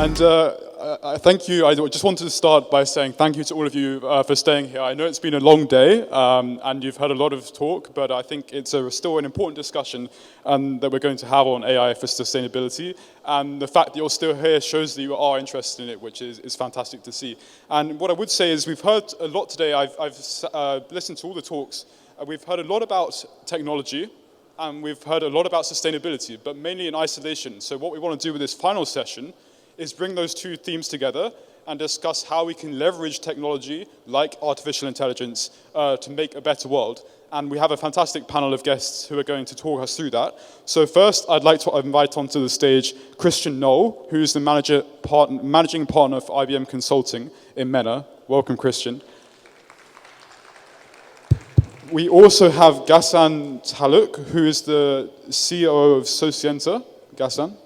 And thank you. I just wanted to start by saying thank you to all of you for staying here. I know it's been a long day and you've had a lot of talk, but I think it's still an important discussion that we're going to have on AI for sustainability. And the fact that you're still here shows that you are interested in it, which is fantastic to see. And what I would say is we've heard a lot today. I've listened to all the talks. We've heard a lot about technology, and we've heard a lot about sustainability, but mainly in isolation. So what we want to do with this final session is bring those two themes together and discuss how we can leverage technology like artificial intelligence to make a better world. And we have a fantastic panel of guests who are going to talk us through that. So first, I'd like to invite onto the stage Christian Noll, who's the managing partner for IBM Consulting in MENA. Welcome, Christian. We also have Ghassan Talhouk, who is the CEO of Socienta. Ghassan.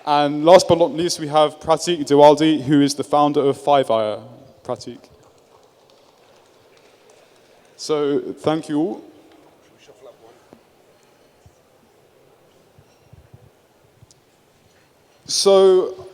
And last but not least, we have Prateek Dwivedi, who is the founder of 5ire. Prateek. So, thank you all. So,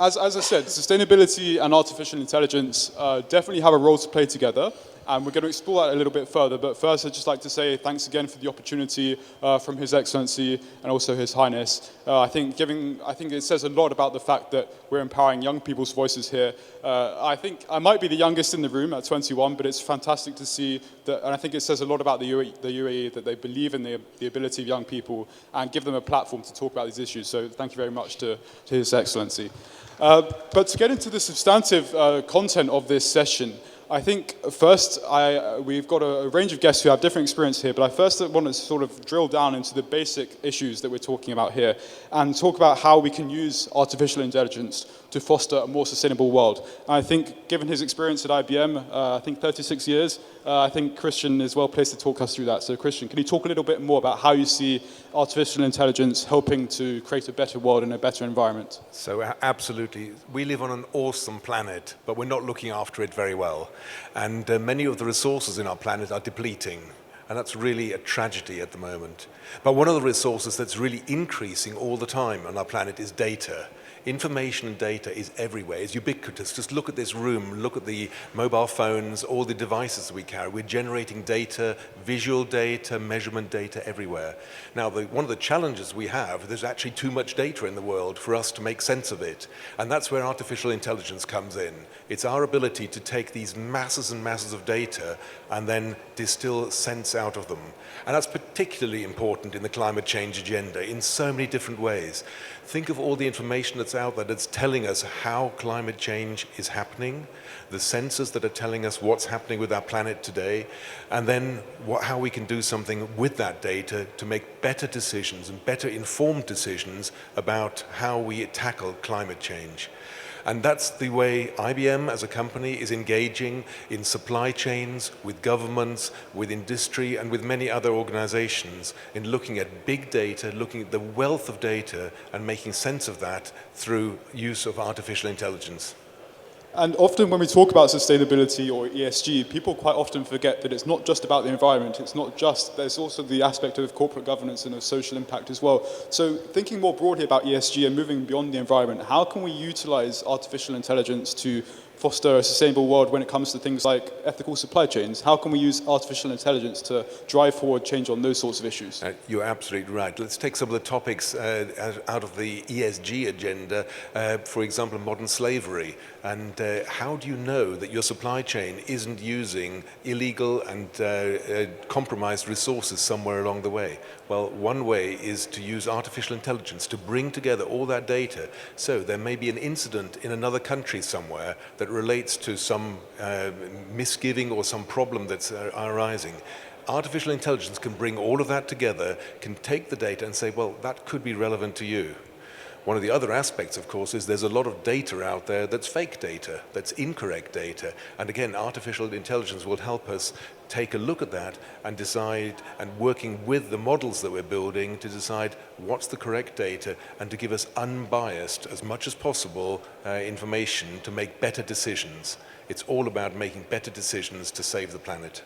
as I said, sustainability and artificial intelligence definitely have a role to play together. And we're going to explore that a little bit further. But first, I'd just like to say thanks again for the opportunity from His Excellency and also His Highness. I think it says a lot about the fact that we're empowering young people's voices here. I think I might be the youngest in the room at 21, but it's fantastic to see that, and I think it says a lot about the UAE that they believe in the ability of young people and give them a platform to talk about these issues. So thank you very much to His Excellency. But to get into the substantive content of this session, I think first, we've got a range of guests who have different experience here, but I first want to sort of drill down into the basic issues that we're talking about here and talk about how we can use artificial intelligence to foster a more sustainable world. And I think, given his experience at IBM, I think 36 years, I think Christian is well placed to talk us through that. So Christian, can you talk a little bit more about how you see artificial intelligence helping to create a better world and a better environment? So absolutely. We live on an awesome planet, but we're not looking after it very well. And many of the resources in our planet are depleting. And that's really a tragedy at the moment. But one of the resources that's really increasing all the time on our planet is data. Information and data is everywhere, it's ubiquitous. Just look at this room, look at the mobile phones, all the devices we carry. We're generating data, visual data, measurement data everywhere. Now, one of the challenges we have, there's actually too much data in the world for us to make sense of it. And that's where artificial intelligence comes in. It's our ability to take these masses and masses of data and then distill sense out of them. And that's particularly important in the climate change agenda in so many different ways. Think of all the information that's out there that's telling us how climate change is happening, the sensors that are telling us what's happening with our planet today, and then how we can do something with that data to make better decisions and better informed decisions about how we tackle climate change. And that's the way IBM as a company is engaging in supply chains, with governments, with industry, and with many other organizations in looking at big data, looking at the wealth of data, and making sense of that through use of artificial intelligence. And often when we talk about sustainability or ESG, people quite often forget that it's not just about the environment, there's also the aspect of corporate governance and of social impact as well. So thinking more broadly about ESG and moving beyond the environment, how can we utilize artificial intelligence to foster a sustainable world when it comes to things like ethical supply chains? How can we use artificial intelligence to drive forward change on those sorts of issues? You're absolutely right. Let's take some of the topics out of the ESG agenda, for example, modern slavery. And how do you know that your supply chain isn't using illegal and compromised resources somewhere along the way? Well, one way is to use artificial intelligence to bring together all that data. So there may be an incident in another country somewhere that relates to some misgiving or some problem that's arising. Artificial intelligence can bring all of that together, can take the data and say, well, that could be relevant to you. One of the other aspects, of course, is there's a lot of data out there that's fake data, that's incorrect data. And again, artificial intelligence will help us take a look at that and decide, and working with the models that we're building to decide what's the correct data and to give us unbiased, as much as possible, information to make better decisions. It's all about making better decisions to save the planet.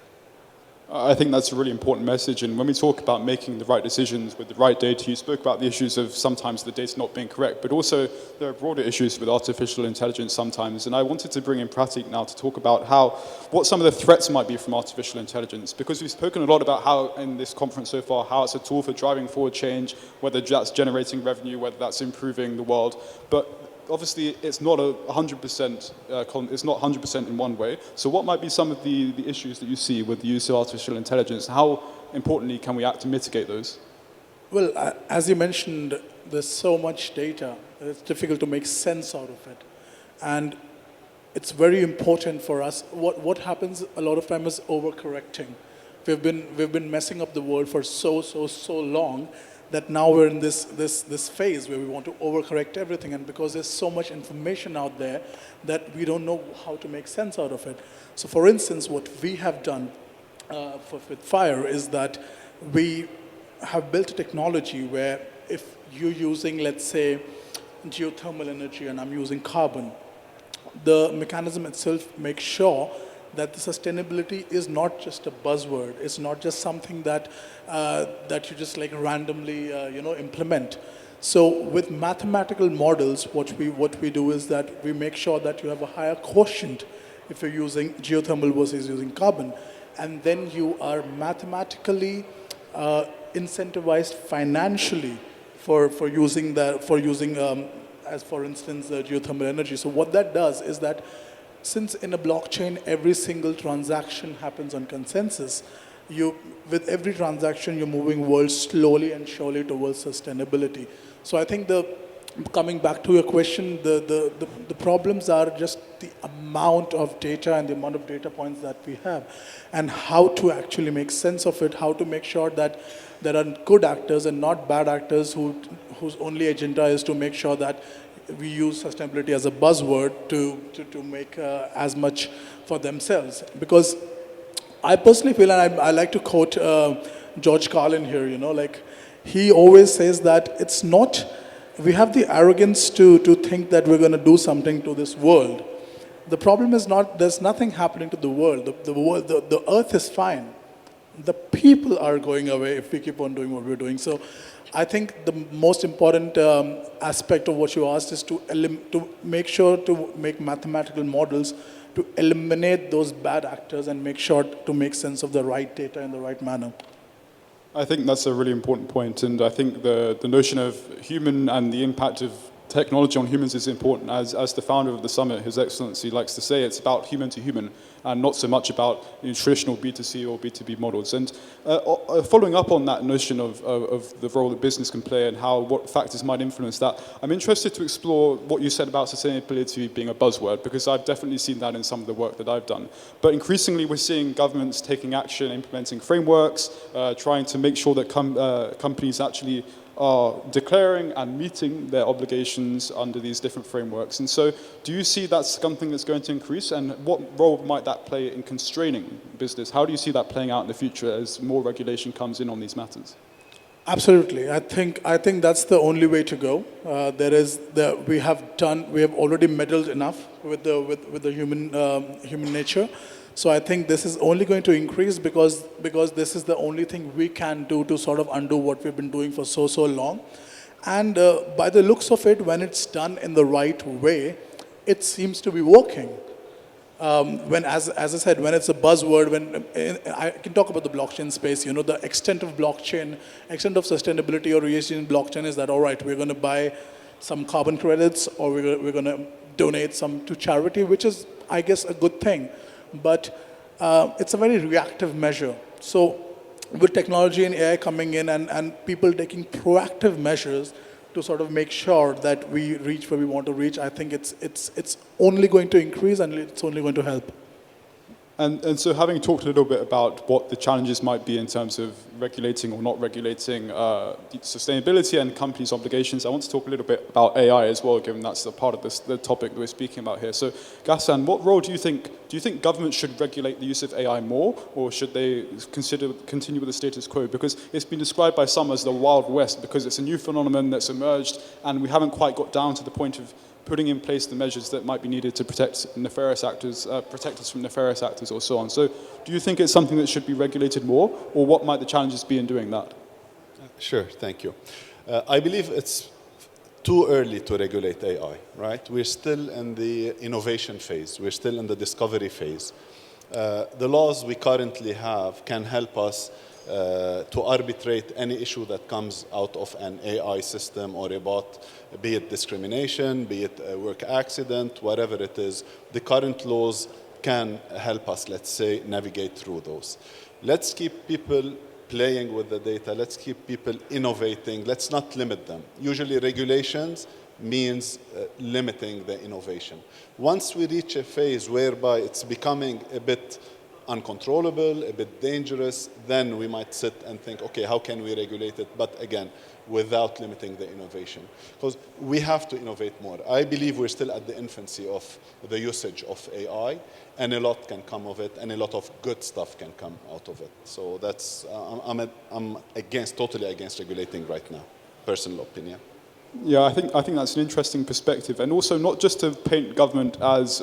I think that's a really important message. And when we talk about making the right decisions with the right data, you spoke about the issues of sometimes the data not being correct, but also there are broader issues with artificial intelligence sometimes. And I wanted to bring in Prateek now to talk about what some of the threats might be from artificial intelligence, because we've spoken a lot about how in this conference so far, how it's a tool for driving forward change, whether that's generating revenue, whether that's improving the world. But obviously, it's not 100%. It's not 100% in one way. So, what might be some of the issues that you see with the use of artificial intelligence? How importantly can we act to mitigate those? Well, as you mentioned, there's so much data. It's difficult to make sense out of it, and it's very important for us. What happens a lot of time is overcorrecting. We've been messing up the world for so long that now we're in this phase where we want to overcorrect everything, and because there's so much information out there that we don't know how to make sense out of it. So for instance, what we have done with Fire is that we have built a technology where if you're using, let's say, geothermal energy and I'm using carbon, the mechanism itself makes sure that the sustainability is not just a buzzword. It's not just something that you just like randomly implement. So with mathematical models, what we do is that we make sure that you have a higher quotient if you're using geothermal versus using carbon, and then you are mathematically incentivized financially for using as for instance geothermal energy. So what that does is that, since in a blockchain every single transaction happens on consensus, with every transaction you're moving world slowly and surely towards sustainability. So I think coming back to your question, the problems are just the amount of data and the amount of data points that we have, and how to actually make sense of it, how to make sure that there are good actors and not bad actors whose only agenda is to make sure that we use sustainability as a buzzword to make as much for themselves. Because I personally feel, and I like to quote George Carlin here, like he always says that it's not, we have the arrogance to think that we're going to do something to this world. The problem is not, there's nothing happening to the world. The earth is fine. The people are going away if we keep on doing what we're doing. So I think the most important aspect of what you asked is to make sure to make mathematical models to eliminate those bad actors and make sure to make sense of the right data in the right manner. I think that's a really important point, and I think the notion of human and the impact of technology on humans is important. As the founder of the summit, His Excellency likes to say, it's about human to human and not so much about traditional B2C or B2B models. And following up on that notion of the role that business can play and what factors might influence that, I'm interested to explore what you said about sustainability being a buzzword, because I've definitely seen that in some of the work that I've done. But increasingly we're seeing governments taking action, implementing frameworks, trying to make sure that companies actually are declaring and meeting their obligations under these different frameworks. And so do you see that's something that's going to increase, and what role might that play in constraining business? How do you see that playing out in the future as more regulation comes in on these matters? Absolutely. I think that's the only way to go. We have already meddled enough with the human nature. So I think this is only going to increase because this is the only thing we can do to sort of undo what we've been doing for so long. And by the looks of it, when it's done in the right way, it seems to be working. As I said, when it's a buzzword, I can talk about the blockchain space, the extent of blockchain, extent of sustainability or ESG in blockchain is that, all right, we're going to buy some carbon credits or we're going to donate some to charity, which is, I guess, a good thing. But it's a very reactive measure. So with technology and AI coming in and people taking proactive measures to sort of make sure that we reach where we want to reach, I think it's only going to increase and it's only going to help. And so having talked a little bit about what the challenges might be in terms of regulating or not regulating sustainability and companies' obligations, I want to talk a little bit about AI as well, given that's a part of the topic that we're speaking about here. So Ghassan, what role do you think governments should regulate the use of AI more, or should they continue with the status quo? Because it's been described by some as the Wild West, because it's a new phenomenon that's emerged and we haven't quite got down to the point of putting in place the measures that might be needed to protect nefarious actors, protect us from nefarious actors or so on. So do you think it's something that should be regulated more, or what might the challenges be in doing that? Sure, thank you. I believe it's too early to regulate AI, right? We're still in the innovation phase. We're still in the discovery phase. The laws we currently have can help us to arbitrate any issue that comes out of an AI system or a bot, be it discrimination, be it a work accident, whatever it is. The current laws can help us, let's say, navigate through those. Let's keep people playing with the data. Let's keep people innovating. Let's not limit them. Usually regulations means limiting the innovation. Once we reach a phase whereby it's becoming a bit uncontrollable, a bit dangerous, then we might sit and think, okay, how can we regulate it? But again, without limiting the innovation. Because we have to innovate more. I believe we're still at the infancy of the usage of AI, and a lot can come of it, and a lot of good stuff can come out of it. So that's, I'm totally against regulating right now, personal opinion. Yeah, I think that's an interesting perspective, and also not just to paint government as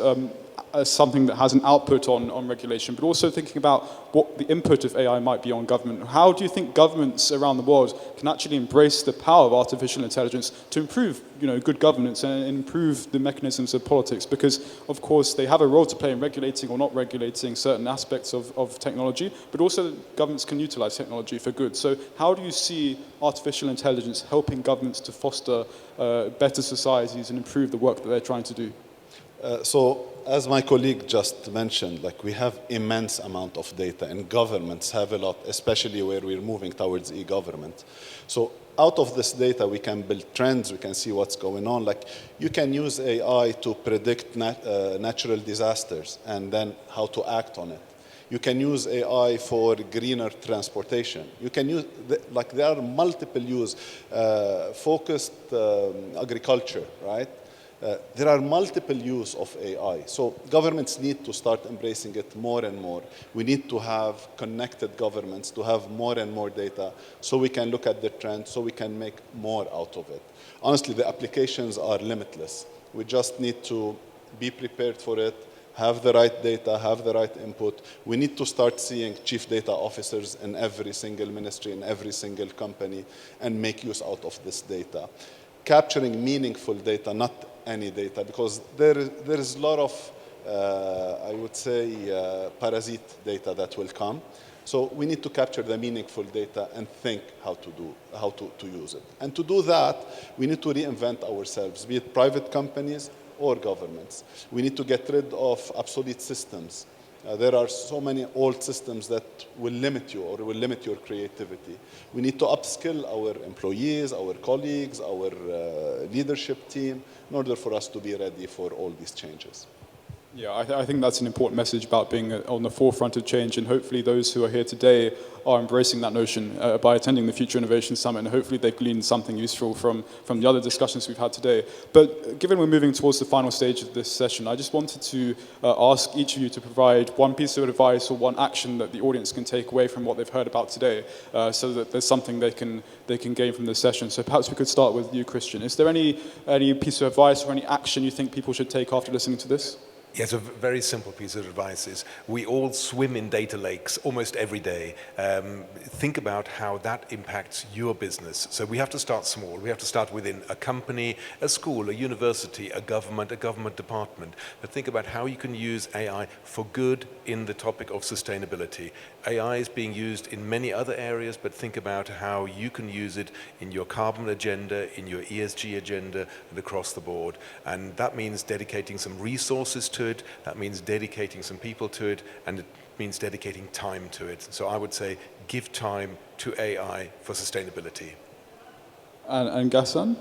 something that has an output on regulation, but also thinking about what the input of AI might be on government. How do you think governments around the world can actually embrace the power of artificial intelligence to improve, good governance and improve the mechanisms of politics? Because, of course, they have a role to play in regulating or not regulating certain aspects of technology, but also governments can utilize technology for good. So how do you see artificial intelligence helping governments to foster better societies and improve the work that they're trying to do? So, as my colleague just mentioned, we have immense amount of data, and governments have a lot, especially where we're moving towards e-government. So out of this data, we can build trends, we can see what's going on. You can use AI to predict natural disasters and then how to act on it. You can use AI for greener transportation. You can use, there are multiple use, focused agriculture, right? There are multiple use of AI. So governments need to start embracing it more and more. We need to have connected governments to have more and more data so we can look at the trend, so we can make more out of it. Honestly, the applications are limitless. We just need to be prepared for it, have the right data, have the right input. We need to start seeing chief data officers in every single ministry, in every single company, and make use out of this data. Capturing meaningful data, not any data, because there is a lot of, I would say, parasite data that will come. So we need to capture the meaningful data and think how to use it. And to do that, we need to reinvent ourselves, be it private companies or governments. We need to get rid of obsolete systems. There are so many old systems that will limit you or will limit your creativity. We need to upskill our employees, our colleagues, our leadership team in order for us to be ready for all these changes. Yeah, I think that's an important message about being on the forefront of change, and hopefully those who are here today are embracing that notion by attending the Future Innovation Summit, and hopefully they've gleaned something useful from the other discussions we've had today. But given we're moving towards the final stage of this session, I just wanted to ask each of you to provide one piece of advice or one action that the audience can take away from what they've heard about today, so that there's something they can gain from this session. So perhaps we could start with you, Christian. Is there any piece of advice or any action you think people should take after listening to this? Yes, a very simple piece of advice is we all swim in data lakes almost every day. Think about how that impacts your business. So we have to start small. We have to start within a company, a school, a university, a government department. But think about how you can use AI for good in the topic of sustainability. AI is being used in many other areas, but think about how you can use it in your carbon agenda, in your ESG agenda, and across the board. And that means dedicating some resources to it, that means dedicating some people to it, and it means dedicating time to it. So I would say give time to AI for sustainability. And Ghassan?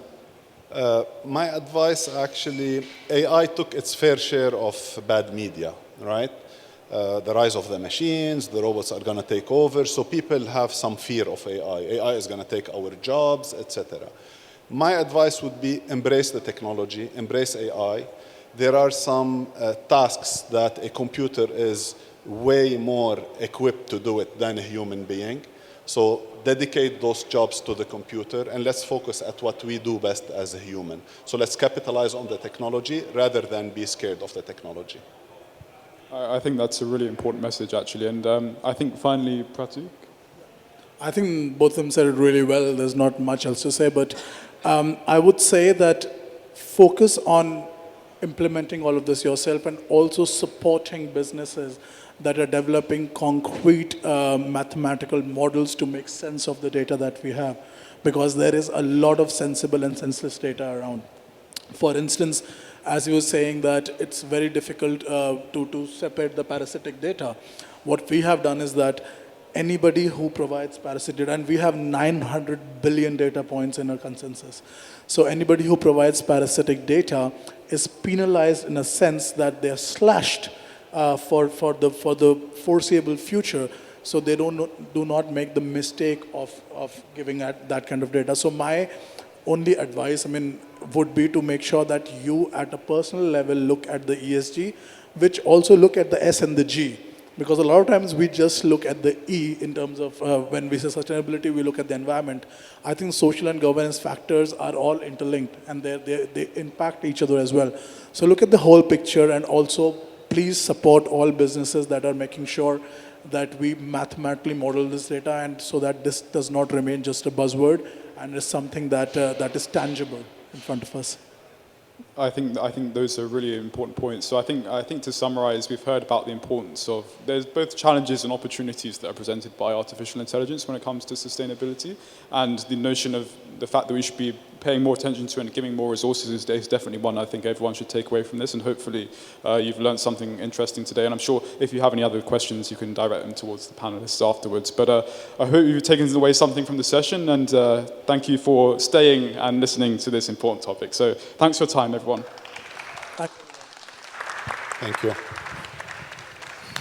My advice, actually, AI took its fair share of bad media, right? The rise of the machines, the robots are going to take over, so people have some fear of AI. AI is going to take our jobs, etc. My advice would be embrace the technology, embrace AI. There are some tasks that a computer is way more equipped to do it than a human being. So dedicate those jobs to the computer and let's focus at what we do best as a human. So let's capitalize on the technology rather than be scared of the technology. I think that's a really important message, actually. And I think finally, Prateek? I think both of them said it really well. There's not much else to say, but I would say that focus on implementing all of this yourself and also supporting businesses that are developing concrete mathematical models to make sense of the data that we have, because there is a lot of sensible and senseless data around. For instance, as you were saying that it's very difficult to separate the parasitic data. What we have done is that anybody who provides parasitic data, and we have 900 billion data points in our consensus. So anybody who provides parasitic data is penalized in a sense that they're slashed for the foreseeable future, so they do not make the mistake of giving out that kind of data. So my only advice, would be to make sure that you at a personal level look at the ESG, which also look at the S and the G. Because a lot of times we just look at the E in terms of when we say sustainability, we look at the environment. I think social and governance factors are all interlinked and they impact each other as well. So look at the whole picture and also please support all businesses that are making sure that we mathematically model this data and so that this does not remain just a buzzword and is something that is tangible in front of us. I think those are really important points. So I think to summarize, we've heard about the importance of, there's both challenges and opportunities that are presented by artificial intelligence when it comes to sustainability, and the notion of the fact that we should be paying more attention to and giving more resources is definitely one I think everyone should take away from this, and hopefully you've learned something interesting today, and I'm sure if you have any other questions you can direct them towards the panelists afterwards. But I hope you've taken away something from the session, and thank you for staying and listening to this important topic. So thanks for your time, everyone. Thank you.